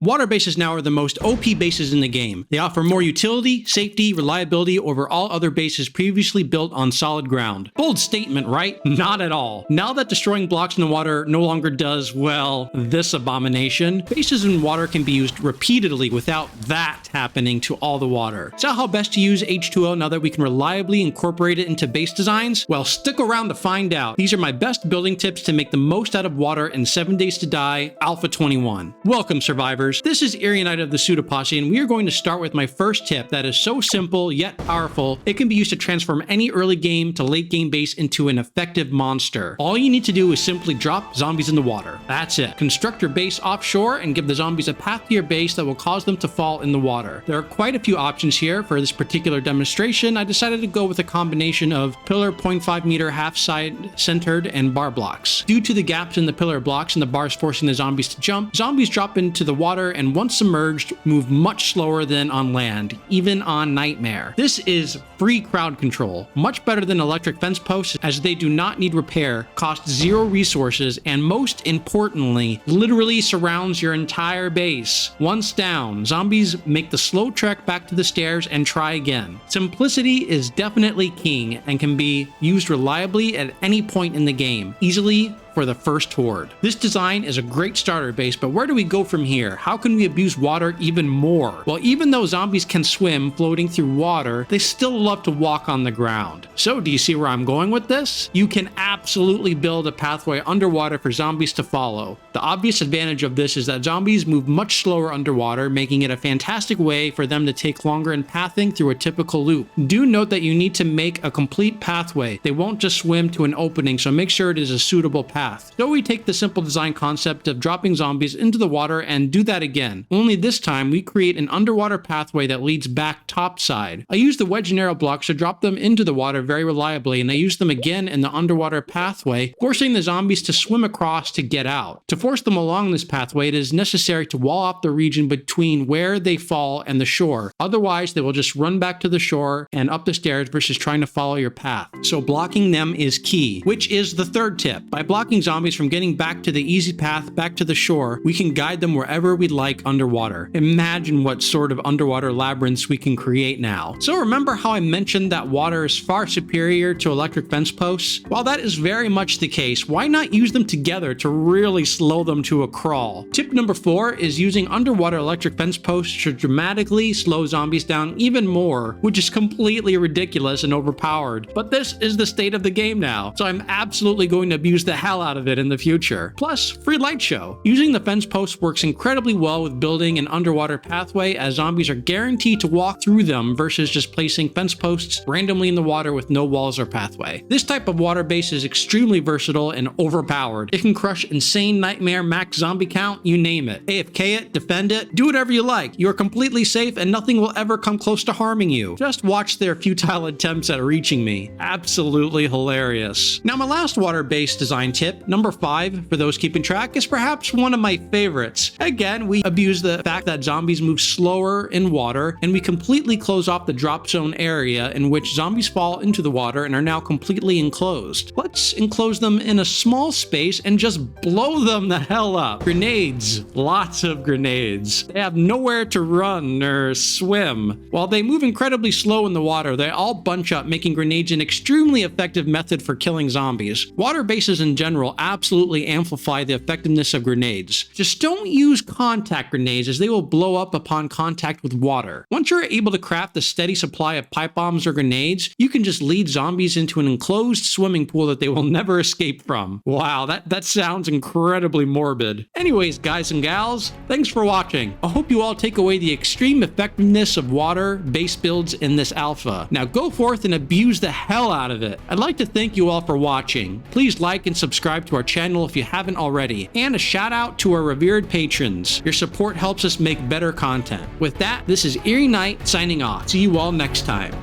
Water bases now are the most OP bases in the game. They offer more utility, safety, reliability over all other bases previously built on solid ground. Bold statement, right? Not at all. Now that destroying blocks in the water no longer does, well, this abomination, bases in water can be used repeatedly without that happening to all the water. So how best to use H2O now that we can reliably incorporate it into base designs? Well, stick around to find out. These are my best building tips to make the most out of water in 7 Days to Die Alpha 21. Welcome, survivors. This is Eerie Knight of the Pseudoposse, and we are going to start with my first tip that is so simple yet powerful, it can be used to transform any early game to late game base into an effective monster. All you need to do is simply drop zombies in the water. That's it. Construct your base offshore and give the zombies a path to your base that will cause them to fall in the water. There are quite a few options here. For this particular demonstration, I decided to go with a combination of pillar 0.5 meter half side centered and bar blocks. Due to the gaps in the pillar blocks and the bars forcing the zombies to jump, zombies drop into the water and once submerged move much slower than on land, even on Nightmare. This is free crowd control, much better than electric fence posts as they do not need repair, cost zero resources, and most importantly, literally surrounds your entire base. Once down, zombies make the slow trek back to the stairs and try again. Simplicity is definitely king and can be used reliably at any point in the game, easily for the first Horde. This design is a great starter base, but where do we go from here? How can we abuse water even more? Well, even though zombies can swim floating through water, they still love to walk on the ground. So do you see where I'm going with this? You can absolutely build a pathway underwater for zombies to follow. The obvious advantage of this is that zombies move much slower underwater, making it a fantastic way for them to take longer in pathing through a typical loop. Do note that you need to make a complete pathway. They won't just swim to an opening, so make sure it is a suitable path. So we take the simple design concept of dropping zombies into the water and do that again. Only this time we create an underwater pathway that leads back topside. I use the wedge and arrow blocks to drop them into the water very reliably, and I use them again in the underwater pathway, forcing the zombies to swim across to get out. To force them along this pathway, it is necessary to wall off the region between where they fall and the shore. Otherwise, they will just run back to the shore and up the stairs versus trying to follow your path. So blocking them is key, which is the third tip. By blocking zombies from getting back to the easy path back to the shore, we can guide them wherever we'd like underwater. Imagine what sort of underwater labyrinths we can create now. So remember how I mentioned that water is far superior to electric fence posts? While that is very much the case, why not use them together to really slow them to a crawl? Tip number 4 is using underwater electric fence posts to dramatically slow zombies down even more, which is completely ridiculous and overpowered. But this is the state of the game now, so I'm absolutely going to abuse the hell out of it in the future. Plus, free light show. Using the fence post works incredibly well with building an underwater pathway, as zombies are guaranteed to walk through them versus just placing fence posts randomly in the water with no walls or pathway. This type of water base is extremely versatile and overpowered. It can crush insane nightmare max zombie count, you name it. AFK it, defend it, do whatever you like. You are completely safe and nothing will ever come close to harming you. Just watch their futile attempts at reaching me. Absolutely hilarious. Now my last water base design tip, number 5, for those keeping track, is perhaps one of my favorites. Again, we abuse the fact that zombies move slower in water, and we completely close off the drop zone area in which zombies fall into the water and are now completely enclosed. Let's enclose them in a small space and just blow them the hell up. Grenades. Lots of grenades. They have nowhere to run or swim. While they move incredibly slow in the water, they all bunch up, making grenades an extremely effective method for killing zombies. Water bases in general absolutely amplify the effectiveness of grenades. Just don't use contact grenades, as they will blow up upon contact with water. Once you're able to craft a steady supply of pipe bombs or grenades, you can just lead zombies into an enclosed swimming pool that they will never escape from. Wow, that sounds incredibly morbid. Anyways, guys and gals, thanks for watching. I hope you all take away the extreme effectiveness of water base builds in this alpha. Now go forth and abuse the hell out of it. I'd like to thank you all for watching. Please like and subscribe to our channel if you haven't already, and a shout out to our revered patrons. Your support helps us make better content. With that, this is Eerie Knight signing off. See you all next time.